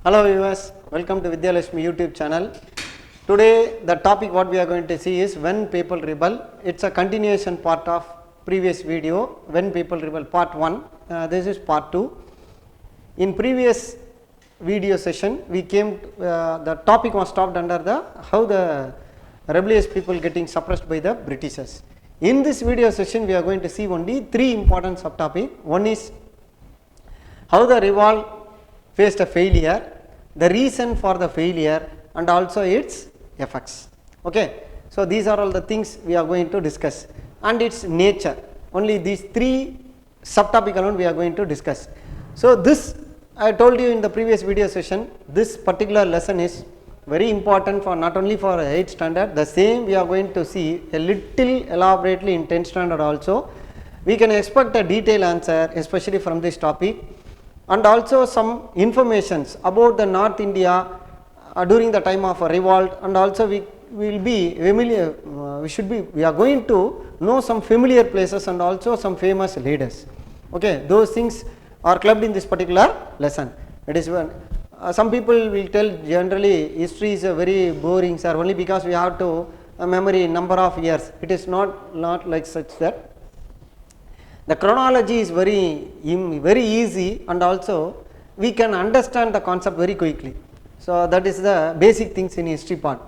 Hello viewers, welcome to Vidhyalakshmi YouTube channel. Today the topic what we are going to see is when people rebel. It's a continuation part of previous video, when people rebel part 1. This is part 2. In previous video session we came the topic was stopped under the how the rebellious people getting suppressed by the Britishers. In this video session we are going to see only 3 important subtopic. One is how the revolt faced a failure, the reason for the failure and also its effects. Okay. So, these are all the things we are going to discuss and its nature. Only these 3 subtopic alone we are going to discuss. So, this I told you in the previous video session, this particular lesson is very important for not only for 8th standard, the same we are going to see a little elaborately in 10th standard also. We can expect a detailed answer especially from this topic. And also some informations about the North India during the time of a revolt, and also we will be familiar, we are going to know some familiar places and also some famous leaders. Okay, those things are clubbed in this particular lesson. It is when some people will tell generally history is a very boring sir, only because we have to memory number of years. It is not like such that. The chronology is very easy and also we can understand the concept very quickly. So, that is the basic things in history part.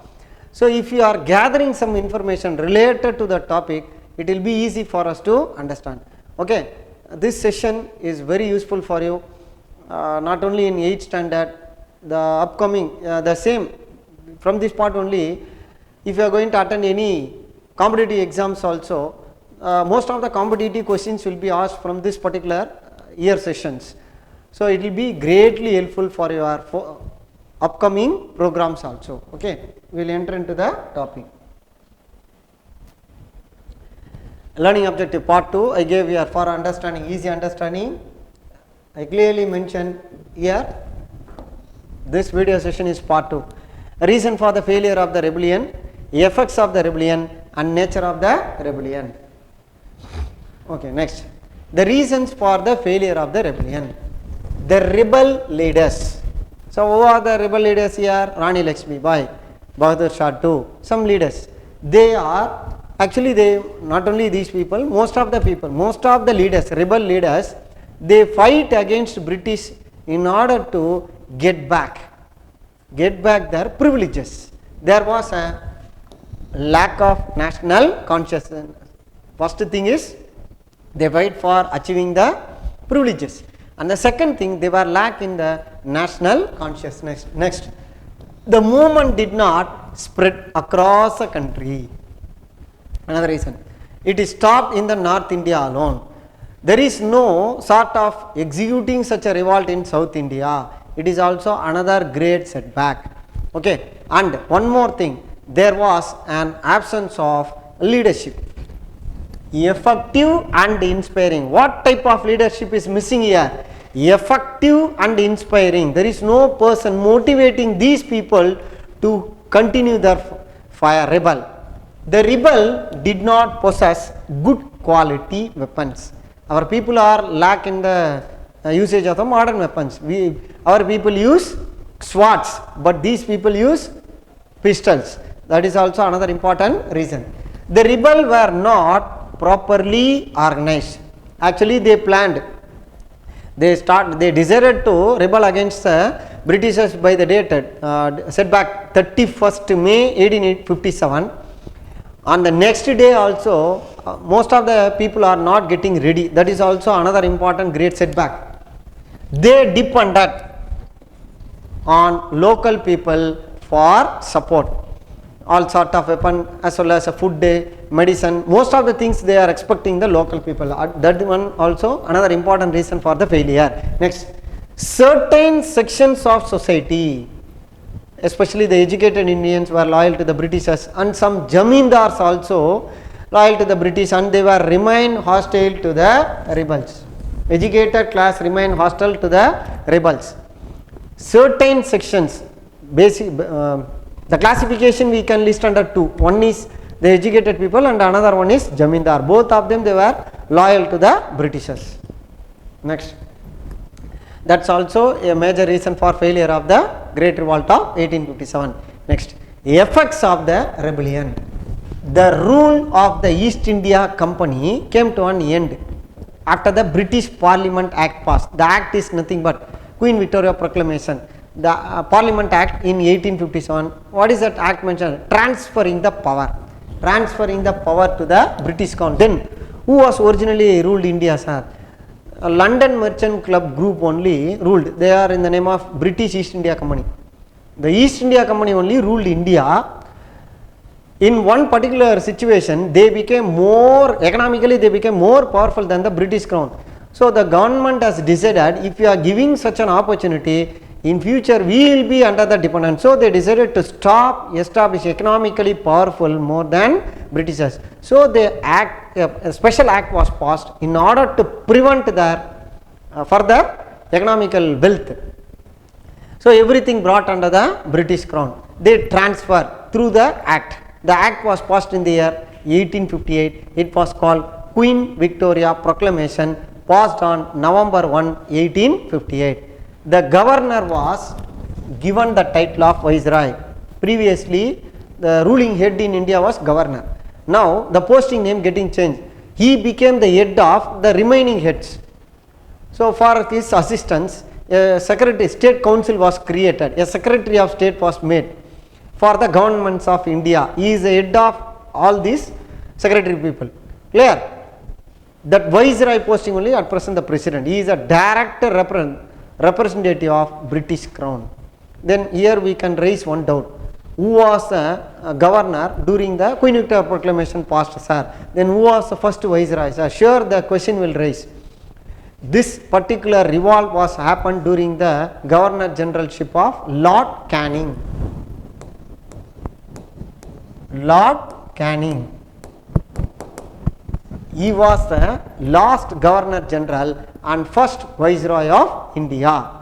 So, if you are gathering some information related to the topic, it will be easy for us to understand. Okay. This session is very useful for you, not only in 8th standard, the upcoming the same from this part only. If you are going to attend any competitive exams also, most of the competitive questions will be asked from this particular year sessions. So, it will be greatly helpful for your upcoming programs also. Okay. We will enter into the topic. Learning objective part 2 I gave here for understanding, easy understanding. I clearly mentioned here this video session is part 2. Reason for the failure of the rebellion, effects of the rebellion and nature of the rebellion. Okay, next. The reasons for the failure of the rebellion. The rebel leaders. So, who are the rebel leaders here? Rani Lakshmi Bai, Bahadur Shah too. Some leaders. They are actually they not only these people, most of the leaders, rebel leaders, they fight against British in order to get back their privileges. There was a lack of national consciousness. First thing is they fight for achieving the privileges, and the second thing they were lack in the national consciousness. Next, the movement did not spread across the country. Another reason, it is stopped in the North India alone. There is no sort of executing such a revolt in South India. It is also another great setback. Okay, and one more thing, there was an absence of leadership, effective and inspiring. What type of leadership is missing here? Effective and inspiring. There is no person motivating these people to continue their fire rebel. The rebel did not possess good quality weapons. Our people are lack in the usage of the modern weapons. Our people use swords, but these people use pistols. That is also another important reason. The rebel were not properly organized. Actually, they planned. They decided to rebel against the Britishers by the date set back 31st May 1857. On the next day also, most of the people are not getting ready. That is also another important great setback. They depended on local people for support. All sort of weapon as well as a food, medicine, most of the things they are expecting the local people. That one also another important reason for the failure. Next, certain sections of society, especially the educated Indians, were loyal to the Britishers, and some Jamindars also loyal to the British, and they were remain hostile to the rebels. Educated class remain hostile to the rebels. Certain sections, basic the classification we can list under 2. One is the educated people and another one is Jamindar. Both of them they were loyal to the Britishers. Next, That's also a major reason for failure of the Great Revolt of 1857. Next, effects of the rebellion. The rule of the East India Company came to an end after the British Parliament Act passed. The act is nothing but Queen Victoria Proclamation. The Parliament Act in 1857. What is that act mentioned? Transferring the power. Transferring the power to the British Crown. Then who was originally ruled India, sir? London Merchant Club group only ruled. They are in the name of British East India Company. The East India Company only ruled India. In one particular situation, they became more economically, they became more powerful than the British Crown. So the government has decided, if you are giving such an opportunity, in future we will be under the dependence. So they decided to stop, establish economically powerful more than Britishers. So the act, a special act was passed in order to prevent their further economical wealth. So everything brought under the British Crown. They transfer through the act. The act was passed in the year 1858. It was called Queen Victoria Proclamation, passed on November 1, 1858. The governor was given the title of Viceroy. Previously, the ruling head in India was governor. Now, the posting name getting changed. He became the head of the remaining heads. So, for his assistance, a state council was created. A secretary of state was made for the governments of India. He is the head of all these secretary people. Clear? That Viceroy posting only at present the president. He is a direct representative of British Crown. Then here we can raise one doubt. Who was the governor during the Queen Victoria Proclamation passed, sir? Then who was the first Viceroy, sir? Sure, the question will raise. This particular revolt was happened during the Governor Generalship of Lord Canning. Lord Canning. He was the last Governor General and first Viceroy of India.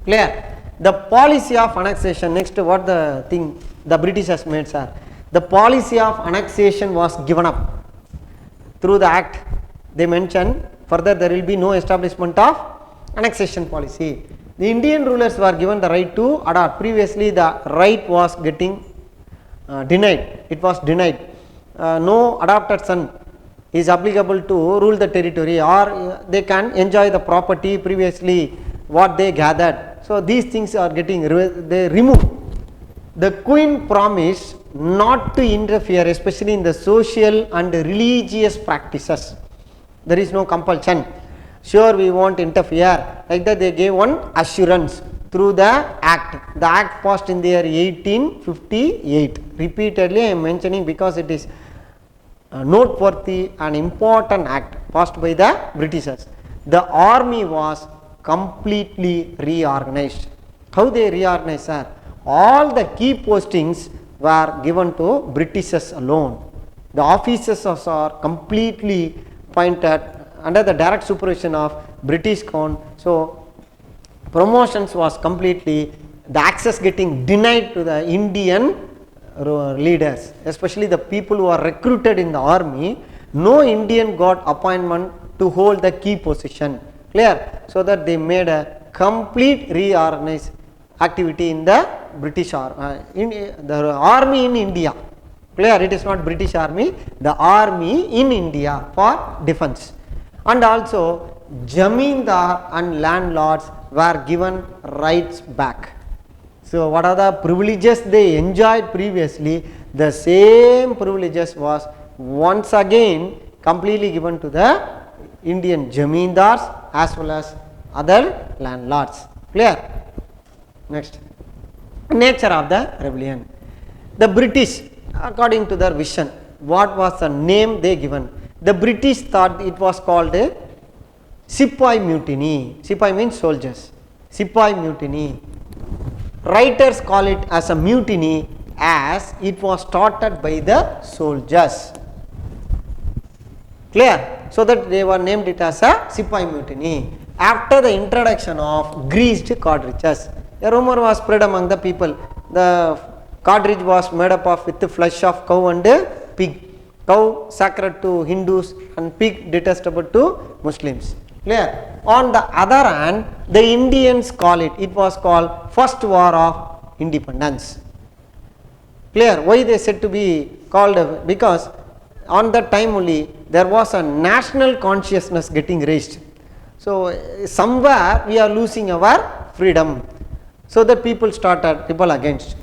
Clear? The policy of annexation. Next, what the thing the British has made, sir? The policy of annexation was given up through the act. They mentioned further there will be no establishment of annexation policy. The Indian rulers were given the right to adopt. Previously, the right was getting denied. It was denied. No adopted son is applicable to rule the territory, or they can enjoy the property previously what they gathered. So these things are getting they removed. The Queen promised not to interfere, especially in the social and religious practices. There is no compulsion. Sure, we won't interfere. Like that, they gave one assurance through the act. The act passed in the year 1858. Repeatedly I am mentioning because it is noteworthy and important act passed by the Britishers. The army was completely reorganized. How they reorganized, sir? All the key postings were given to Britishers alone. The officers are completely appointed under the direct supervision of British Crown. So promotions was completely, the access getting denied to the Indian leaders, especially the people who are recruited in the army. No Indian got appointment to hold the key position. Clear? So that they made a complete reorganized activity in the British the army in India. Clear? It is not British army, the army in India for defense. And also Jamindar and landlords were given rights back. So what are the privileges they enjoyed previously? The same privileges was once again completely given to the Indian Jamindars as well as other landlords. Clear? Next, nature of the rebellion. The British, according to their vision, what was the name they given? The British thought it was called a Sepoy mutiny. Sepoy means soldiers. Sepoy mutiny. Writers call it as a mutiny as it was started by the soldiers. Clear? So that they were named it as a Sepoy mutiny after the introduction of greased cartridges. A rumor was spread among the people. The cartridge was made up of with the flesh of cow and pig. Cow sacred to Hindus and pig detestable to Muslims. Clear? On the other hand, the Indians call it was called First War of Independence. Clear? Why they said to be called? Because on that time only there was a national consciousness getting raised. So somewhere we are losing our freedom. So that people started rebel against.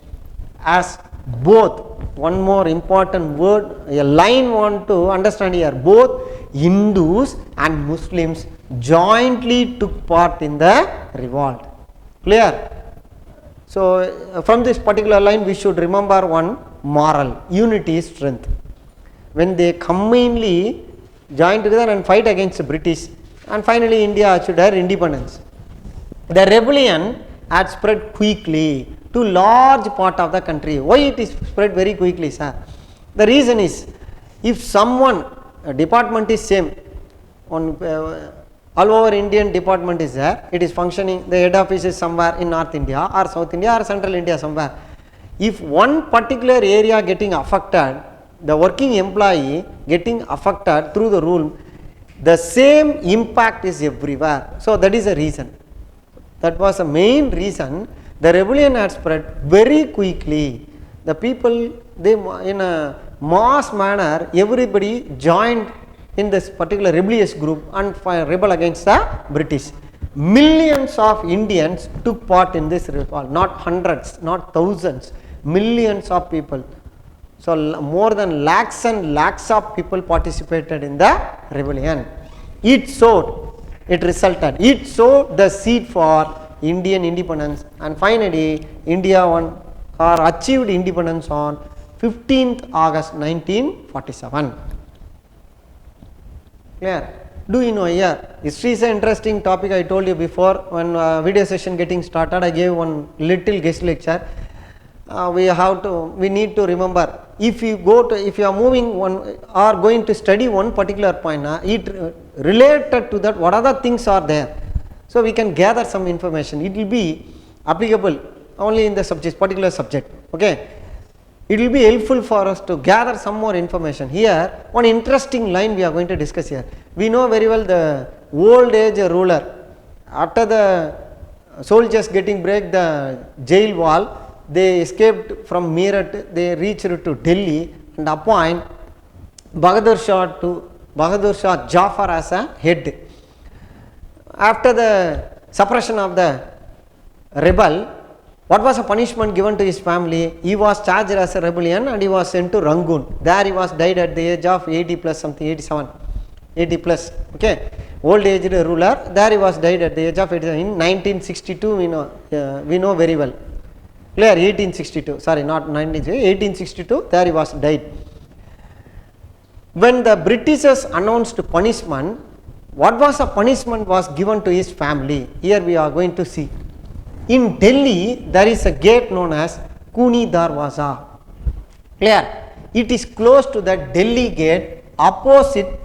As both, one more important word, a line want to understand here, both Hindus and Muslims jointly took part in the revolt. Clear? So from this particular line we should remember one moral, unity is strength. When they communely join together and fight against the British, and finally India achieved her independence. The rebellion had spread quickly to large part of the country. Why it is spread very quickly, sir? The reason is, if someone, a department is same, on all over Indian department is there, it is functioning, the head office is somewhere in North India or South India or Central India somewhere. If one particular area getting affected, the working employee getting affected through the rule, the same impact is everywhere. So that is the reason. That was the main reason the rebellion had spread very quickly. The people, they in a mass manner, everybody joined in this particular rebellious group and rebel against the British. Millions of Indians took part in this revolt, not hundreds, not thousands, millions of people. So more than lakhs and lakhs of people participated in the rebellion. It resulted, it sowed the seed for Indian independence, and finally India achieved independence on 15th August 1947. Clear? Do you know here? History is an interesting topic. I told you before, when video session getting started, I gave one little guest lecture. We need to remember, if you are moving one or going to study one particular point, it related to that, what other things are there. So we can gather some information. It will be applicable only in the particular subject. Okay. It will be helpful for us to gather some more information. Here, one interesting line we are going to discuss here. We know very well the old age ruler. After the soldiers getting break the jail wall, they escaped from Meerut, they reached to Delhi and appoint Bahadur Shah Jafar as a head. After the suppression of the rebel, what was the punishment given to his family? He was charged as a rebellion and he was sent to Rangoon. There he was died at the age of 80 plus something, 87, 80 plus. Okay, old aged ruler. There he was died at the age of 87 in 1962. We know very well. Clear? 1862. Sorry, not 1862. There he was died. When the Britishers announced punishment, what was the punishment was given to his family? Here we are going to see. In Delhi, there is a gate known as Kuni Darwaza. Clear? It is close to the Delhi gate, opposite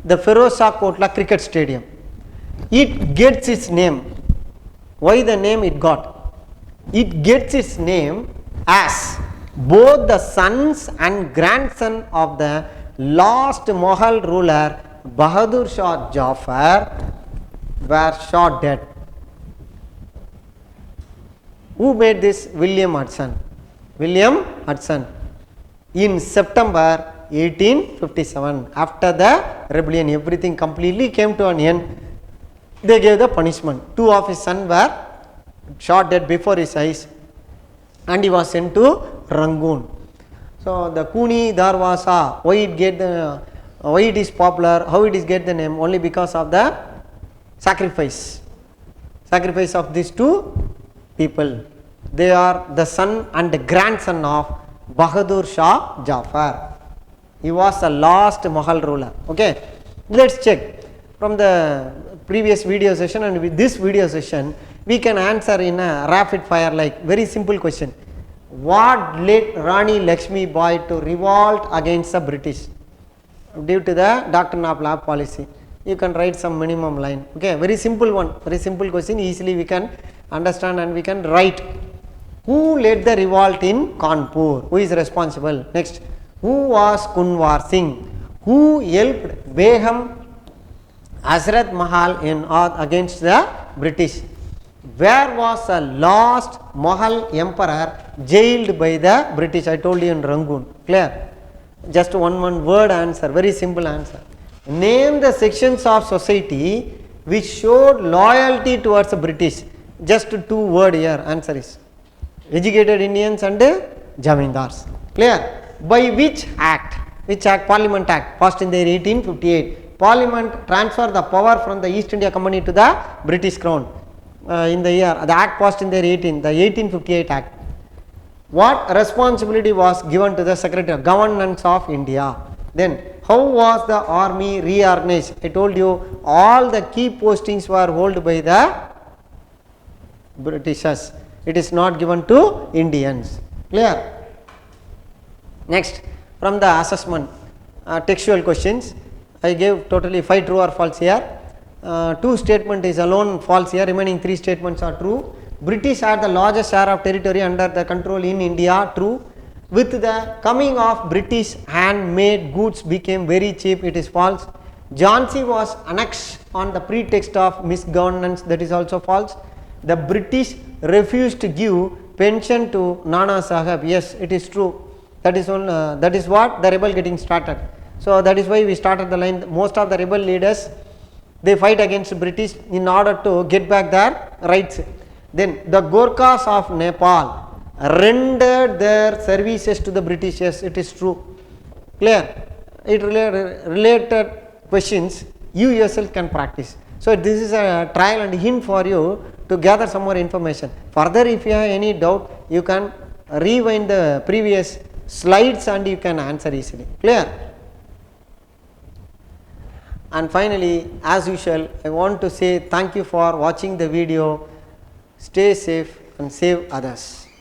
the Feroz Shah Kotla cricket stadium. It gets its name. Why the name it got? It gets its name as both the sons and grandson of the last Mughal ruler Bahadur Shah Jafar were shot dead. Who made this? William Hudson. William Hudson. In September 1857, after the rebellion, everything completely came to an end. They gave the punishment. Two of his sons were shot dead before his eyes, and he was sent to Rangoon. So the Kuni Darwaza, why it is popular, how it is get the name? Only because of the sacrifice of these two people. They are the son and the grandson of Bahadur Shah Jafar. He was the last Mughal ruler. Okay, let's check from the previous video session and with this video session we can answer in a rapid fire, like very simple question. What led Rani Lakshmi Bai to revolt against the British? Due to the doctrine of lab policy. You can write some minimum line. Okay, very simple one, very simple question, easily we can understand and we can write. Who led the revolt in Kanpur? Who is responsible? Next, who was Kunwar Singh? Who helped Begum Hazrat Mahal in against the British. Where was the last Mughal emperor jailed by the British? I told you in Rangoon. Clear? Just one word answer, very simple answer. Name the sections of society which showed loyalty towards the British. Just 2 word here, answer is educated Indians and Jamindars. Clear? By which act? Which act? Parliament Act passed in the year 1858. Parliament transferred the power from the East India Company to the British Crown. In the year, the act passed in the 1858 act. What responsibility was given to the Secretary of Governance of India? Then how was the army reorganized? I told you all the key postings were held by the Britishers. It is not given to Indians. Clear? Next, from the assessment, textual questions. I gave totally 5 true or false here. 2 statement is alone false here, remaining 3 statements are true. British had the largest share of territory under the control in India, true. With the coming of British, handmade goods became very cheap, it is false. Jhansi was annexed on the pretext of misgovernance, that is also false. The British refused to give pension to Nana Sahib, yes, it is true. That is what the rebel getting started. So that is why we started the line. Most of the rebel leaders, they fight against British in order to get back their rights. Then the Gorkhas of Nepal rendered their services to the British, yes, it is true. Clear? It related questions you yourself can practice. So this is a trial and hint for you to gather some more information. Further, if you have any doubt, you can rewind the previous slides and you can answer easily. Clear? And finally, as usual, I want to say thank you for watching the video. Stay safe and save others.